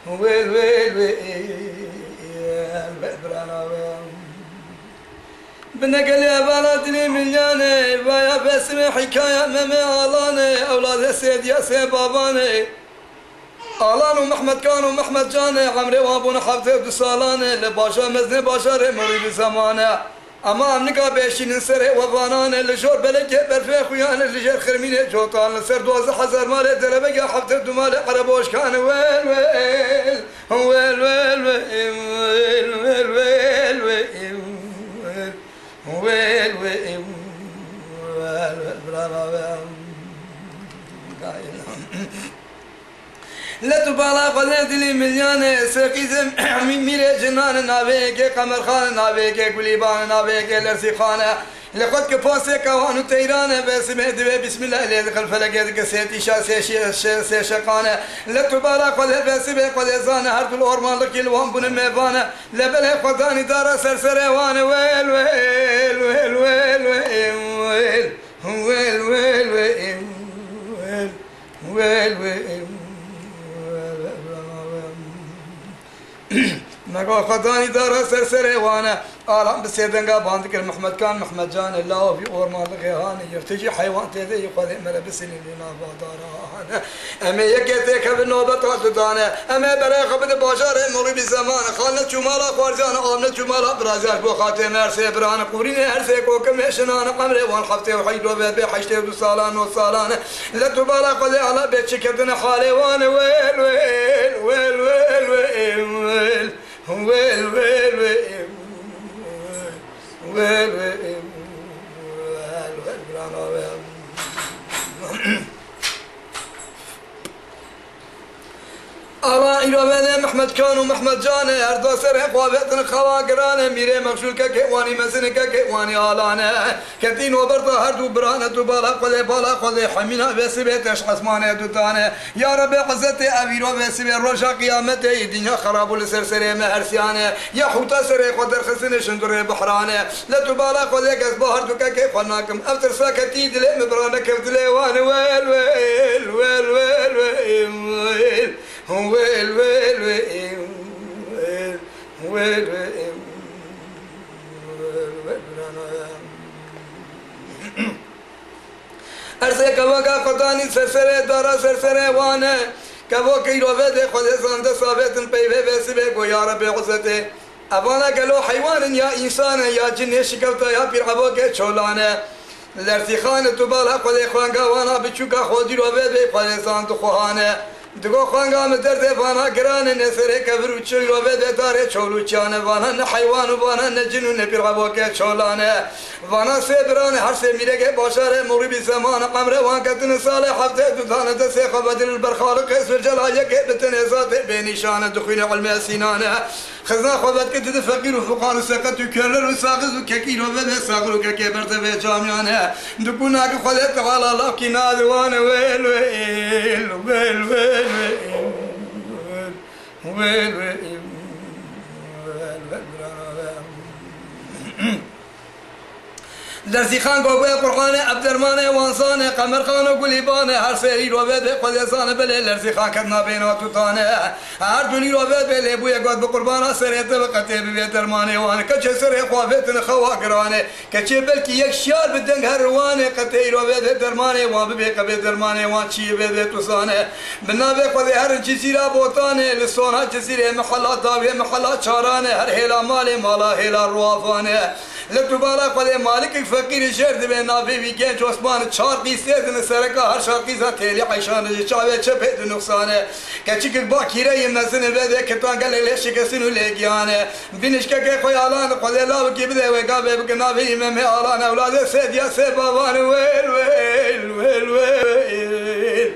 ويل ويل ويل برانا بنقل يا بلدني ملياني ويا باسم حكاية ممي آلاني أولاد السيد يا سيد باباني آلان ومحمد كان ومحمد جاني عمري وابون حفظي بسالاني لباشا مزني باشا مريد زمانه أما أمنيكا بيشين سري وفاناني لجور بلكي برفي خوياني لجير خرميني جوطان لسر 12,000 مالي دلبقى حفظي دمالي قربوش كان ويل ويل ويل ويل ويل ويل ويل ويل ويل ويل لا تبالا قلت لي مليانة سقيزم ميري جنان نابيك قمر خان نابيك قليبان نابيك لرسي خانة لقد كفاسي كوانو تيرانة باسم هدوي بسم الله اللي دخل فلق يدك سيتي شاسي شقانة لا تبالا قلت باسم قد يزانة هرد الأورمان لكي الوان بن ميبانة لبله قداني دارا سرسري وانا ويل ويل ويل ويل ويل ويل ويل ويل ويل ويل نقول خداني دار سرسري وانا آلام بسيدنقا باندك محمد كان محمد جان الله في أورمان الغيهاني يرتجي حيوان تيدي يقول ملبس اللي نابا داران أما يكيتك بالنوبة تعددانا أما بلاغ بد باشار مري بزمان خالنا جمالا خوارزان آمنا جمالا برازاك بوخاتي مرسي بران قورين هرسي كوكم يشنان قمري وان خفتي وحيدو بي حشتي دو سالان وصالان لا تبالا قضي على بيت شكدنا خالي وانا ويل ويل ويل ويل ويل ويل ويل ويل ويل ويل الله إلى محمد كان ومحمد جان أرض سرح وابتن خواقران ميري مغشول كيواني مسنك كيواني آلانا كتين وبرضه هردو برانا دوبالا قلي بالا قلي حمينا بسبيت أشخاصماني دوتانا يا رب عزتي أبيرو بسبي الرجا قيامتي الدنيا خراب لسرسري مهرسيانا يا حوتا سري قدر خسن شندري بحرانا لا دوبالا قلي كسبو هردو كيفناكم أفتر ساكتي دلي مبرانا كفتلي وانا ويل ويل ويل ويل ويل ويل ويل ويل ويل ويل أرسل كواكا قطاني سرسرة دارا سرسرة وانا كواكا يروفيد خلصان تصابت بيبه بسبب ويا رب عزته أبانا قالوا حيوان يا إنسان يا جن شكوتا يا بير عبوك شولانا الارتخان تبالها قد إخوان قوانا بچوكا خودي روفيد خلصان تخوهانا دگو خانگام درد وانا گران نسره کبرو چلو بده داره چولو چانه وانا نه حیوان وانا نه جنو نه پیرغبو که چولانه وانا سبران هر سه میره که باشاره مغرب زمان قمر وان کتن سال هفته دانه دسه قبدل البرخالق اسم جلاله که بتنزات بنشان دخول علم سینانه خزنا خبت كده فقير وفقار وسقط وكلر وساغز وككيل وبدا ساغر وككبرت في جامعنا دكونا خلت على الله كناد وانا ويل ويل ويل ويل ويل ويل درسي خان قوي قرآن عبد الرحمن وانسان قمر خان وقليبان هر سيري روبد قدسان بل درسي خان كنا بينا توتانه هر دني روبد بل ابو يقعد بقربان سريت بقتي بيت الرحمن وان كچ سري خوافت خواقرانه كچ بلكي يك شار بدنگ هر روان قتي روبد درمان وان بك بيت درمان وان چي بيت توسانه بنابه قد هر جزيره بوتانه لسونا جزيره محلات داويه محلات شارانه هر هلا مال مالا هلا روافانه لتبالا قد مالك فقير شرد بين نافي بيجين عثمان شارقي سيدنا سرقة هر شارقي ذاتي عيشان جاوي شبه نقصانه كشيك باكيره يمسن بده كتان قال ليش كسنو ليجانه بينش كك خيالان قد لا وكي بده وقابه بكنافي امام اعلان اولاد سيد يا سبابان ويل ويل ويل ويل